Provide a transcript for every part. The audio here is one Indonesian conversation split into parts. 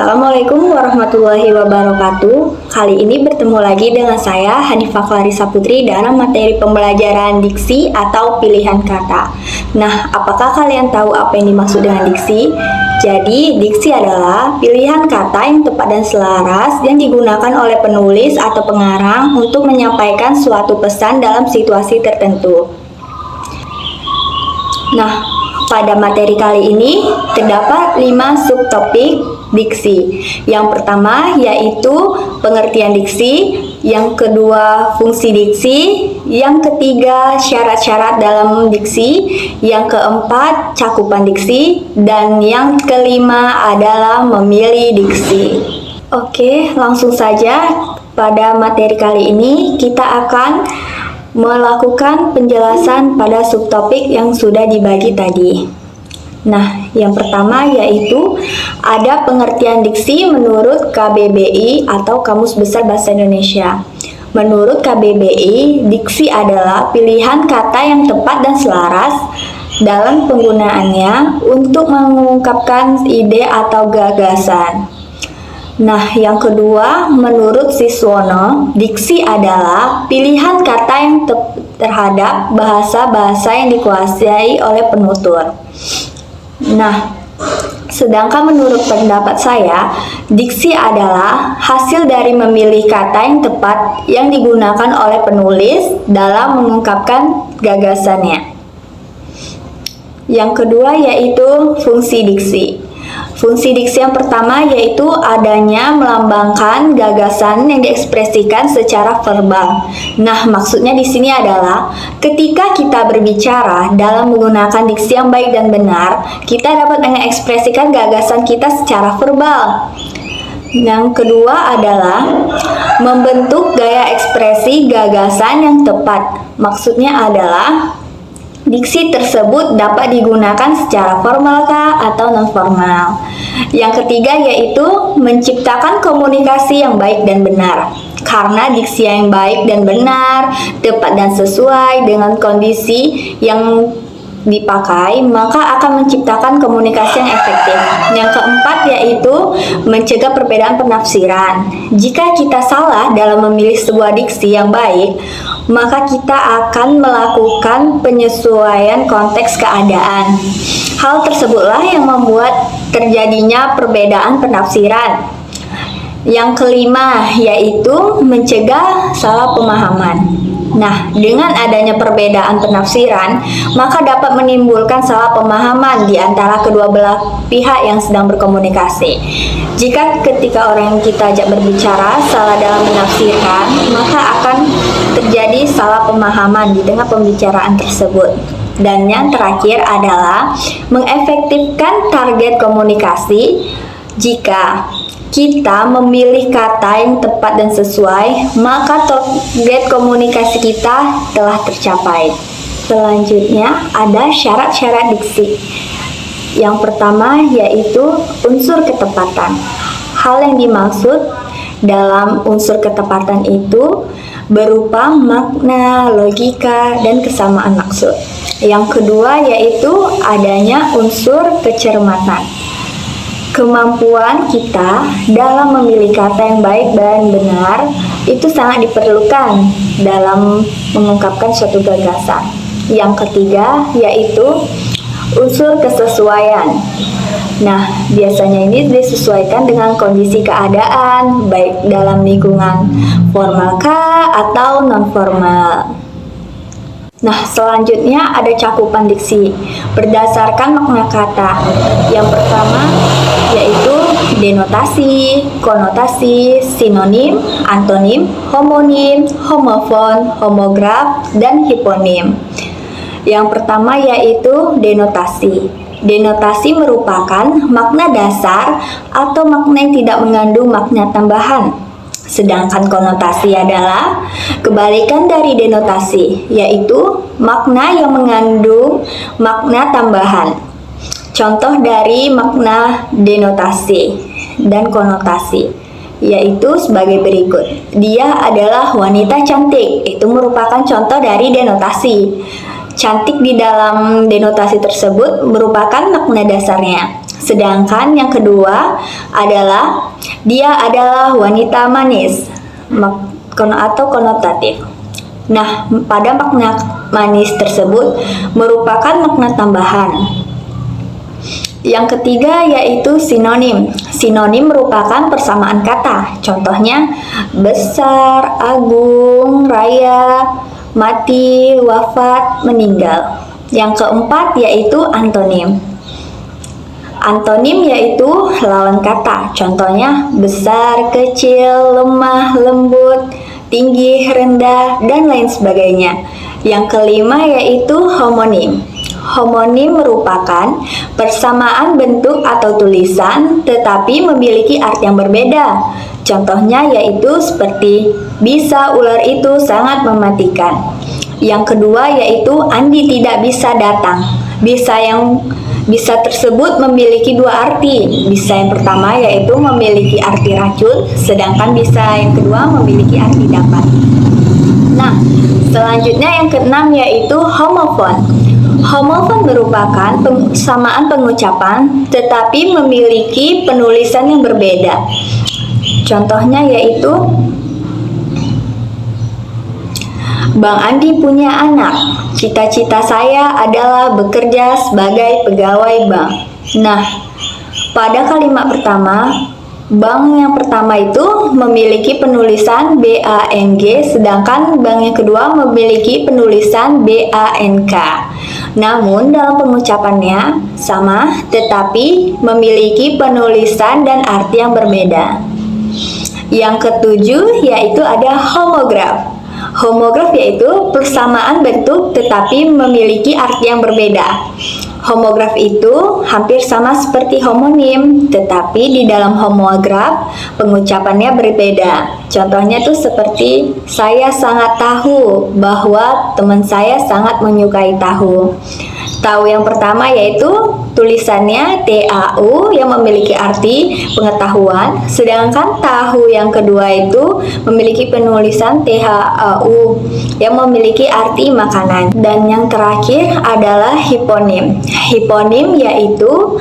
Assalamualaikum warahmatullahi wabarakatuh. Kali ini bertemu lagi dengan saya Hanifah Clarissa Putri dalam materi pembelajaran diksi atau pilihan kata. Nah, apakah kalian tahu apa yang dimaksud dengan diksi? Jadi, diksi adalah pilihan kata yang tepat dan selaras yang digunakan oleh penulis atau pengarang untuk menyampaikan suatu pesan dalam situasi tertentu. Nah, pada materi kali ini terdapat 5 subtopik diksi. Yang pertama yaitu pengertian diksi, yang kedua fungsi diksi, yang ketiga syarat-syarat dalam diksi, yang keempat cakupan diksi, dan yang kelima adalah memilih diksi. Oke, langsung saja pada materi kali ini kita akan melakukan penjelasan pada subtopik yang sudah dibagi tadi. Nah, yang pertama yaitu ada pengertian diksi menurut KBBI atau Kamus Besar Bahasa Indonesia. Menurut KBBI, diksi adalah pilihan kata yang tepat dan selaras dalam penggunaannya untuk mengungkapkan ide atau gagasan. Nah, yang kedua, menurut Siswono, diksi adalah pilihan kata yang terhadap bahasa-bahasa yang dikuasai oleh penutur. Nah, sedangkan menurut pendapat saya, diksi adalah hasil dari memilih kata yang tepat yang digunakan oleh penulis dalam mengungkapkan gagasannya. Yang kedua yaitu fungsi diksi. Fungsi diksi yang pertama yaitu adanya melambangkan gagasan yang diekspresikan secara verbal. Nah, maksudnya di sini adalah ketika kita berbicara dalam menggunakan diksi yang baik dan benar, kita dapat mengekspresikan gagasan kita secara verbal. Yang kedua adalah membentuk gaya ekspresi gagasan yang tepat. Maksudnya adalah diksi tersebut dapat digunakan secara formal atau non-formal. Yang ketiga yaitu menciptakan komunikasi yang baik dan benar. Karena diksi yang baik dan benar, tepat dan sesuai dengan kondisi yang dipakai, maka akan menciptakan komunikasi yang efektif. Yang keempat yaitu mencegah perbedaan penafsiran. Jika kita salah dalam memilih sebuah diksi yang baik, maka kita akan melakukan penyesuaian konteks keadaan. Hal tersebutlah yang membuat terjadinya perbedaan penafsiran. Yang kelima yaitu mencegah salah pemahaman. Nah, dengan adanya perbedaan penafsiran, maka dapat menimbulkan salah pemahaman di antara kedua belah pihak yang sedang berkomunikasi. Jika ketika orang yang kita ajak berbicara salah dalam menafsirkan, maka akan terjadi salah pemahaman di tengah pembicaraan tersebut. Dan yang terakhir adalah mengefektifkan target komunikasi. Jika kita memilih kata yang tepat dan sesuai, maka target komunikasi kita telah tercapai. Selanjutnya ada syarat-syarat diksi. Yang pertama yaitu unsur ketepatan. Hal yang dimaksud dalam unsur ketepatan itu berupa makna, logika, dan kesamaan maksud. Yang kedua yaitu adanya unsur kecermatan. Kemampuan kita dalam memilih kata yang baik dan benar itu sangat diperlukan dalam mengungkapkan suatu gagasan. Yang ketiga yaitu unsur kesesuaian. Nah, biasanya ini disesuaikan dengan kondisi keadaan, baik dalam lingkungan formal atau non-formal. Nah, selanjutnya ada cakupan diksi berdasarkan makna kata. Yang pertama yaitu denotasi, konotasi, sinonim, antonim, homonim, homofon, homograf, dan hiponim. Yang pertama yaitu denotasi. Denotasi merupakan makna dasar atau makna yang tidak mengandung makna tambahan. Sedangkan konotasi adalah kebalikan dari denotasi, yaitu makna yang mengandung makna tambahan. Contoh dari makna denotasi dan konotasi yaitu sebagai berikut. Dia adalah wanita cantik. Itu merupakan contoh dari denotasi. Cantik di dalam denotasi tersebut merupakan makna dasarnya. Sedangkan yang kedua adalah dia adalah wanita manis atau konotatif. Nah, pada makna manis tersebut merupakan makna tambahan. Yang ketiga yaitu sinonim. Sinonim merupakan persamaan kata. Contohnya besar, agung, raya, mati, wafat, meninggal. Yang keempat yaitu antonim. Antonim yaitu lawan kata. Contohnya besar, kecil, lemah, lembut, tinggi, rendah, dan lain sebagainya. Yang kelima yaitu homonim. Homonim merupakan persamaan bentuk atau tulisan tetapi memiliki arti yang berbeda. Contohnya yaitu seperti bisa ular itu sangat mematikan. Yang kedua yaitu Andi tidak bisa datang. Bisa tersebut memiliki dua arti. Bisa yang pertama yaitu memiliki arti racun, sedangkan bisa yang kedua memiliki arti dapat. Nah, selanjutnya yang keenam yaitu homofon. Homofon merupakan persamaan pengucapan tetapi memiliki penulisan yang berbeda. Contohnya yaitu Bang Andi punya anak. Cita-cita saya adalah bekerja sebagai pegawai bank. Nah, pada kalimat pertama, bank yang pertama itu memiliki penulisan BANG, sedangkan bank yang kedua memiliki penulisan BANK. Namun dalam pengucapannya sama, tetapi memiliki penulisan dan arti yang berbeda. Yang ketujuh yaitu ada homograf. Homograf yaitu persamaan bentuk tetapi memiliki arti yang berbeda. Homograf itu hampir sama seperti homonim, tetapi di dalam homograf pengucapannya berbeda. Contohnya tuh seperti saya sangat tahu bahwa teman saya sangat menyukai tahu. Tahu yang pertama yaitu tulisannya TAU yang memiliki arti pengetahuan, sedangkan tahu yang kedua itu memiliki penulisan THAU yang memiliki arti makanan. Dan yang terakhir adalah hiponim. Hiponim yaitu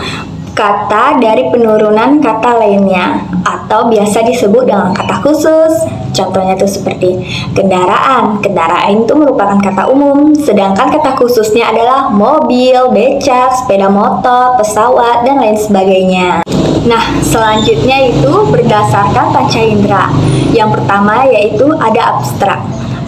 kata dari penurunan kata lainnya atau biasa disebut dengan kata khusus. Contohnya itu seperti kendaraan. Kendaraan itu merupakan kata umum, sedangkan kata khususnya adalah mobil, becak, sepeda motor, pesawat, dan lain sebagainya. Nah, selanjutnya itu berdasarkan panca indera. Yang pertama yaitu ada abstrak.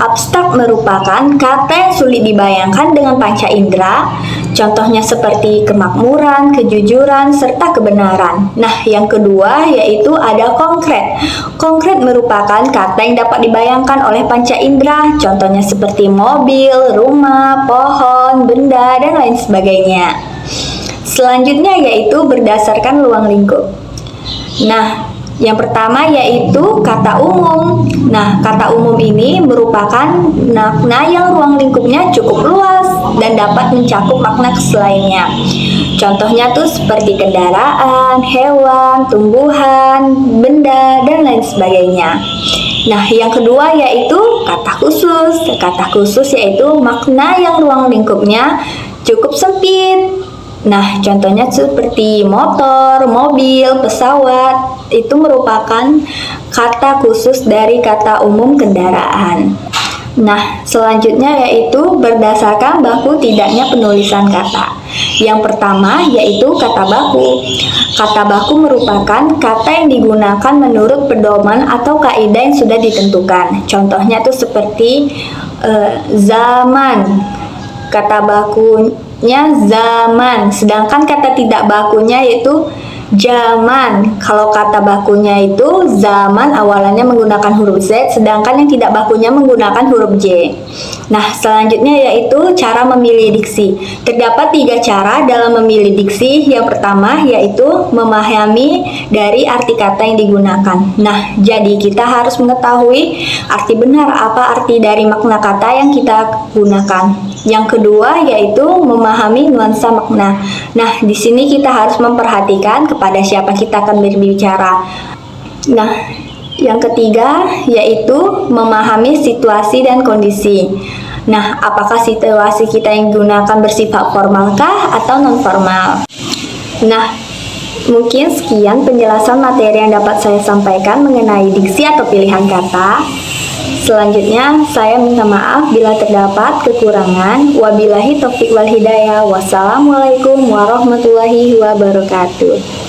Abstrak merupakan kata yang sulit dibayangkan dengan panca indera. Contohnya seperti kemakmuran, kejujuran, serta kebenaran. Nah, yang kedua yaitu ada konkret. Konkret merupakan kata yang dapat dibayangkan oleh panca indera. Contohnya seperti mobil, rumah, pohon, benda, dan lain sebagainya. Selanjutnya yaitu berdasarkan ruang lingkup. Nah, yang pertama yaitu kata umum. Nah, kata umum ini merupakan makna yang ruang lingkupnya cukup luas dan dapat mencakup makna lainnya. Contohnya tuh seperti kendaraan, hewan, tumbuhan, benda, dan lain sebagainya. Nah, yang kedua yaitu kata khusus. Kata khusus yaitu makna yang ruang lingkupnya cukup sempit. Nah, contohnya seperti motor, mobil, pesawat, itu merupakan kata khusus dari kata umum kendaraan. Nah, selanjutnya yaitu berdasarkan baku tidaknya penulisan kata. Yang pertama yaitu kata baku. Kata baku merupakan kata yang digunakan menurut pedoman atau kaidah yang sudah ditentukan. Contohnya itu seperti zaman. Kata bakunya zaman, sedangkan kata tidak bakunya yaitu zaman. Kalau kata bakunya itu zaman awalannya menggunakan huruf Z, sedangkan yang tidak bakunya menggunakan huruf J. Nah, selanjutnya yaitu cara memilih diksi. Terdapat 3 cara dalam memilih diksi. Yang pertama yaitu memahami dari arti kata yang digunakan. Nah, jadi kita harus mengetahui arti benar apa arti dari makna kata yang kita gunakan. Yang kedua yaitu memahami nuansa makna. Nah, di sini kita harus memperhatikan kepada siapa kita akan berbicara. Nah, yang ketiga yaitu memahami situasi dan kondisi. Nah, apakah situasi kita yang digunakan bersifat formalkah atau non formal? Nah, Mungkin sekian penjelasan materi yang dapat saya sampaikan mengenai diksi atau pilihan kata. Selanjutnya, saya minta maaf bila terdapat kekurangan. Wabillahi taufiq wal hidayah. Wassalamualaikum warahmatullahi wabarakatuh.